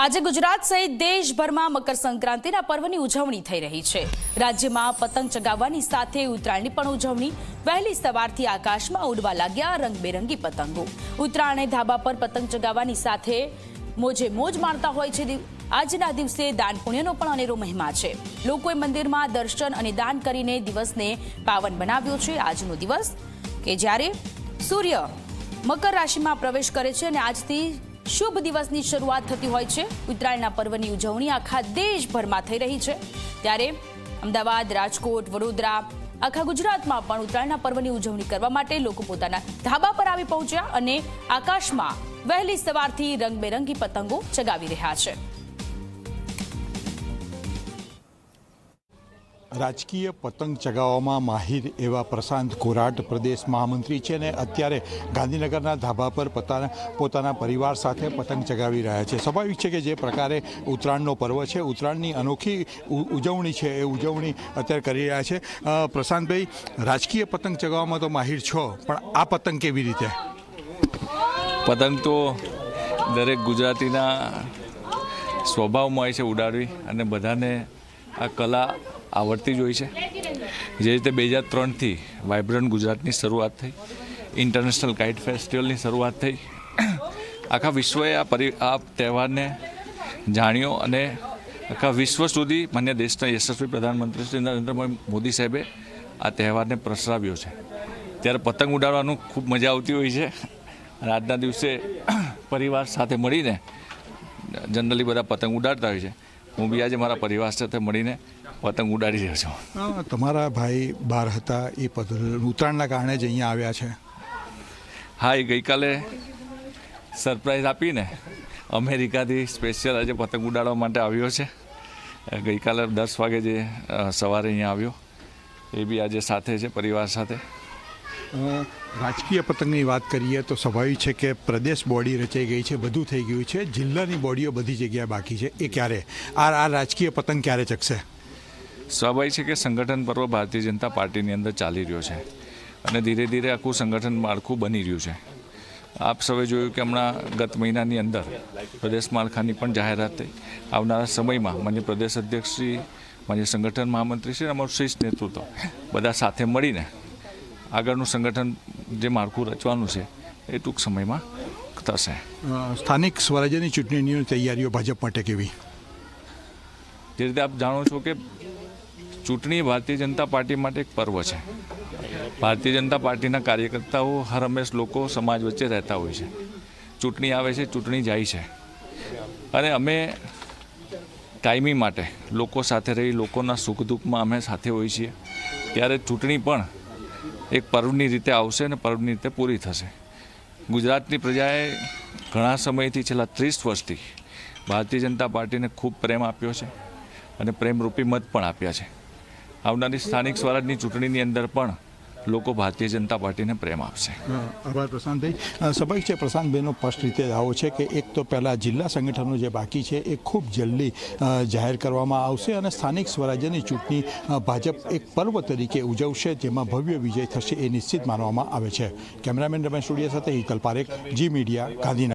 આજે ગુજરાત સહિત દેશભરમાં મકર સંક્રાંતિના પર્વની ઉજવણી થઈ રહી છે। રાજ્યમાં પતંગ ચગાવવાની સાથે ઉત્તરાયણની પણ ઉજવણી। વહેલી સવારથી આકાશમાં ઉડવા લાગ્યા રંગબેરંગી પતંગો। ઉત્તરાયણે ધાબા પર પતંગ ચગાવવાની સાથે મોજે મોજ માણતા હોય છે। આજના દિવસે દાન પુણ્યનો પણ અનેરો મહિમા છે। લોકોએ મંદિરમાં દર્શન અને દાન કરીને દિવસને પાવન બનાવ્યો છે। આજનો દિવસ કે જ્યારે સૂર્ય મકર રાશિમાં પ્રવેશ કરે છે અને આજથી શુભ દિવસની શરૂઆત થતી હોય છે। ઉત્તરાયણના પર્વની ઉજવણી આખા દેશભરમાં થઈ રહી છે। ત્યારે અમદાવાદ, રાજકોટ, વડોદરા, આખા ગુજરાતમાં પણ ઉત્તરાયણના પર્વની ઉજવણી કરવા માટે લોકો પોતાના ધાબા પર આવી પહોંચ્યા અને આકાશમાં વહેલી સવારથી રંગબેરંગી પતંગો ચગાવી રહ્યા છે। રાજકીય પતંગ ચગાવવામાં માહિર એવા પ્રશાંત કોરાટ પ્રદેશ મહામંત્રી છે ને અત્યારે ગાંધીનગરના ધાબા પર પોતાના પરિવાર સાથે પતંગ ચગાવી રહ્યા છે। સ્વાભાવિક છે કે જે પ્રકારે ઉત્તરાયણનો પર્વ છે, ઉત્તરાયણની અનોખી ઉજવણી છે એ ઉજવણી અત્યારે કરી રહ્યા છે। પ્રશાંતભાઈ, રાજકીય પતંગ ચગાવવામાં તો માહિર છો, પણ આ પતંગ કેવી રીતે? પતંગ તો દરેક ગુજરાતીના સ્વભાવમાં હોય છે ઉડાડવી, અને બધાને આ કલા આવડતી જ હોય છે। જે રીતે 2003થી વાઇબ્રન્ટ ગુજરાતની શરૂઆત થઈ, ઇન્ટરનેશનલ કાઇટ ફેસ્ટિવલની શરૂઆત થઈ, આખા વિશ્વએ આ તહેવારને જાણ્યો અને આખા વિશ્વ સુધી માન્ય દેશના યશસ્વી પ્રધાનમંત્રી શ્રી નરેન્દ્ર મોદી સાહેબે આ તહેવારને પ્રસરાવ્યો છે। ત્યારે પતંગ ઉડાડવાનું ખૂબ મજા આવતી હોય છે અને આજના દિવસે પરિવાર સાથે મળીને જનરલી બધા પતંગ ઉડાડતા હોય છે। હું બી આજે મારા પરિવાર સાથે મળીને પતંગ ઉડાડી રહ્યો છું। તમારા ભાઈ બહાર હતા, એ ઉત્તરાયણના કારણે જ અહીંયા આવ્યા છે? હા, એ ગઈકાલે સરપ્રાઈઝ આપીને અમેરિકાથી સ્પેશિયલ આજે પતંગ ઉડાડવા માટે આવ્યો છે। ગઈકાલે 10 વાગે જે સવારે અહીંયા આવ્યો, એ બી આજે સાથે છે પરિવાર સાથે। રાજકીય પતંગની વાત કરીએ તો સ્વાભાવિક છે કે પ્રદેશ બોડી રચાઈ ગઈ છે, બધું થઈ ગયું છે, જિલ્લાની બોડીઓ બધી જગ્યાએ બાકી છે। એ ક્યારે આ રાજકીય પતંગ ક્યારે ચગશે? સ્વાભાવિક છે કે સંગઠન પર્વ ભારતીય જનતા પાર્ટીની અંદર ચાલી રહ્યો છે અને ધીરે ધીરે આખું સંગઠન માળખું બની રહ્યું છે। આપ સૌએ જોયું કે હમણાં ગત મહિનાની અંદર પ્રદેશ માળખાની પણ જાહેરાત થઈ। આવનારા સમયમાં માન્ય પ્રદેશ અધ્યક્ષ શ્રી, માન્ય સંગઠન મહામંત્રી શ્રી, અમારું શીર્ષ નેતૃત્વ બધા સાથે મળીને આગળનું સંગઠન જે માળખું રચવાનું છે એ ટૂંક સમયમાં થશે। સ્થાનિક સ્વરાજ્યની ચૂંટણીની તૈયારીઓ ભાજપ માટે કેવી? જે રીતે આપ જાણો છો કે ચૂંટણી ભારતીય જનતા પાર્ટી માટે એક પર્વ છે। ભારતીય જનતા પાર્ટીના કાર્યકર્તાઓ હર હંમેશ લોકો સમાજ વચ્ચે રહેતા હોય છે। ચૂંટણી આવે છે, ચૂંટણી જાય છે, અને અમે કાયમી માટે લોકો સાથે રહી લોકોના સુખ દુઃખમાં અમે સાથે હોઈએ છીએ। ત્યારે ચૂંટણી પણ એક પર્વની રીતે આવશે અને પર્વની રીતે પૂરી થશે। ગુજરાતની પ્રજાએ ઘણા સમયથી, છેલ્લા 30 વર્ષથી ભારતીય જનતા પાર્ટીને ખૂબ પ્રેમ આપ્યો છે અને પ્રેમરૂપી મત પણ આપ્યા છે। આવનારી સ્થાનિક સ્વરાજની ચૂંટણીની અંદર પણ લોકો ભારતીય જનતા પાર્ટીને પ્રેમ આપશે। આભાર પ્રશાંતભાઈ। સ્વાભાવિક છે પ્રશાંતભાઈનો સ્પષ્ટ રીતે આવો છે કે એક તો પહેલાં જિલ્લા સંગઠનો જે બાકી છે એ ખૂબ જલ્દી જાહેર કરવામાં આવશે અને સ્થાનિક સ્વરાજ્યની ચૂંટણી ભાજપ એક પર્વ તરીકે ઉજવશે, જેમાં ભવ્ય વિજય થશે એ નિશ્ચિત માનવામાં આવે છે। કેમેરામેન રમેશ ટોડિયા સાથે હિતલ પારેખ, જી મીડિયા, ગાંધીનગર।